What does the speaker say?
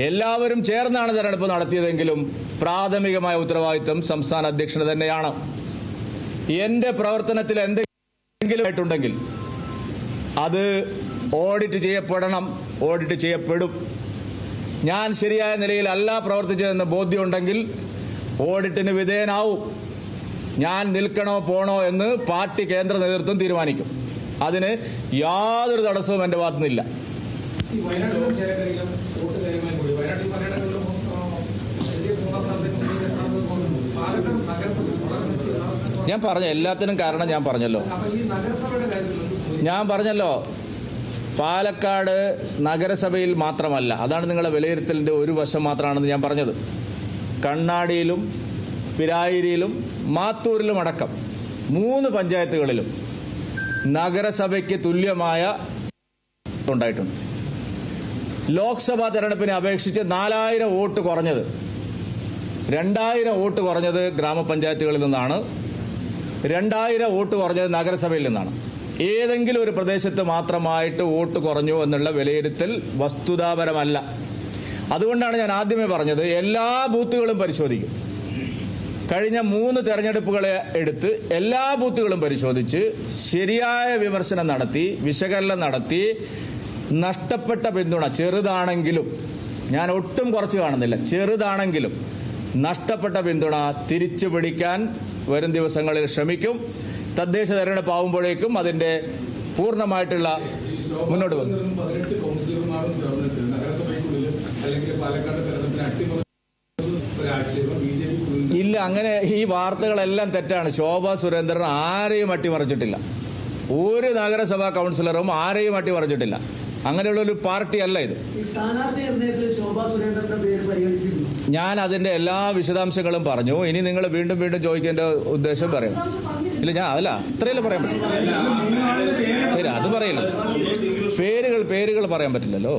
എല്ലാവരും ചേർന്നാണ് തെരഞ്ഞെടുപ്പ് നടത്തിയതെങ്കിലും പ്രാഥമികമായ ഉത്തരവാദിത്വം സംസ്ഥാന അധ്യക്ഷന് തന്നെയാണ്. എന്റെ പ്രവർത്തനത്തിൽ എന്തെങ്കിലും ആയിട്ടുണ്ടെങ്കിൽ അത് ഓഡിറ്റ് ചെയ്യപ്പെടണം, ഓഡിറ്റ് ചെയ്യപ്പെടും. ഞാൻ ശരിയായ നിലയിലല്ല പ്രവർത്തിച്ചതെന്ന് ബോധ്യമുണ്ടെങ്കിൽ ഓഡിറ്റിന് വിധേയനാവും. ഞാൻ നിൽക്കണോ പോണോ എന്ന് പാർട്ടി കേന്ദ്ര നേതൃത്വം തീരുമാനിക്കും. അതിന് യാതൊരു തടസ്സവും എന്റെ ഭാഗത്തുനിന്നില്ല. ഞാൻ പറഞ്ഞ എല്ലാത്തിനും കാരണം ഞാൻ പറഞ്ഞല്ലോ പാലക്കാട് നഗരസഭയിൽ മാത്രമല്ല, അതാണ് നിങ്ങളുടെ വിലയിരുത്തലിന്റെ ഒരു വശം മാത്രമാണെന്ന് ഞാൻ പറഞ്ഞത്. കണ്ണാടിയിലും പിരായിരിയിലും മാത്തൂരിലും അടക്കം 3 പഞ്ചായത്തുകളിലും നഗരസഭയ്ക്ക് തുല്യമായ ഉണ്ടായിട്ടുണ്ട്. ലോക്സഭാ തെരഞ്ഞെടുപ്പിനെ അപേക്ഷിച്ച് 4000 വോട്ട് കുറഞ്ഞത്, 2000 വോട്ട് കുറഞ്ഞത് ഗ്രാമപഞ്ചായത്തുകളിൽ നിന്നാണ്, 2000 വോട്ട് കുറഞ്ഞത് നഗരസഭയിൽ നിന്നാണ്. ഏതെങ്കിലും ഒരു പ്രദേശത്ത് മാത്രമായിട്ട് വോട്ട് കുറഞ്ഞു എന്നുള്ള വിലയിരുത്തൽ വസ്തുതാപരമല്ല. അതുകൊണ്ടാണ് ഞാൻ ആദ്യമേ പറഞ്ഞത് എല്ലാ ബൂത്തുകളും പരിശോധിക്കും. കഴിഞ്ഞ 3 തെരഞ്ഞെടുപ്പുകളെ എടുത്ത് എല്ലാ ബൂത്തുകളും പരിശോധിച്ച് ശരിയായ വിമർശനം നടത്തി, വിശകലനം നടത്തി, നഷ്ടപ്പെട്ട പിന്തുണ ചെറുതാണെങ്കിലും, ഞാൻ ഒട്ടും കുറച്ച് കാണുന്നില്ല, ചെറുതാണെങ്കിലും നഷ്ടപ്പെട്ട പിന്തുണ തിരിച്ചു പിടിക്കാൻ വരും ദിവസങ്ങളിൽ ശ്രമിക്കും. തദ്ദേശ തെരഞ്ഞെടുപ്പ് ആവുമ്പോഴേക്കും അതിന്റെ പൂർണ്ണമായിട്ടുള്ള മുന്നോട്ട് പോകും. ഇല്ല, അങ്ങനെ ഈ വാർത്തകളെല്ലാം തെറ്റാണ്. ശോഭാ സുരേന്ദ്രൻ ആരെയും അട്ടിമറിച്ചിട്ടില്ല. ഒരു നഗരസഭാ കൌൺസിലറും ആരെയും അട്ടിമറിച്ചിട്ടില്ല. അങ്ങനെയുള്ള ഒരു പാർട്ടി അല്ല ഇത്. ഞാൻ അതിന്റെ എല്ലാ വിശദാംശങ്ങളും പറഞ്ഞു. ഇനി നിങ്ങൾ വീണ്ടും വീണ്ടും ചോദിക്കേണ്ട ഉദ്ദേശം പറയും. ഇല്ല, ഞാൻ അതല്ല അത്രയല്ലേ പറയാൻ പറ്റില്ല. അത് പറയില്ല, പേരുകൾ പറയാൻ പറ്റില്ലല്ലോ.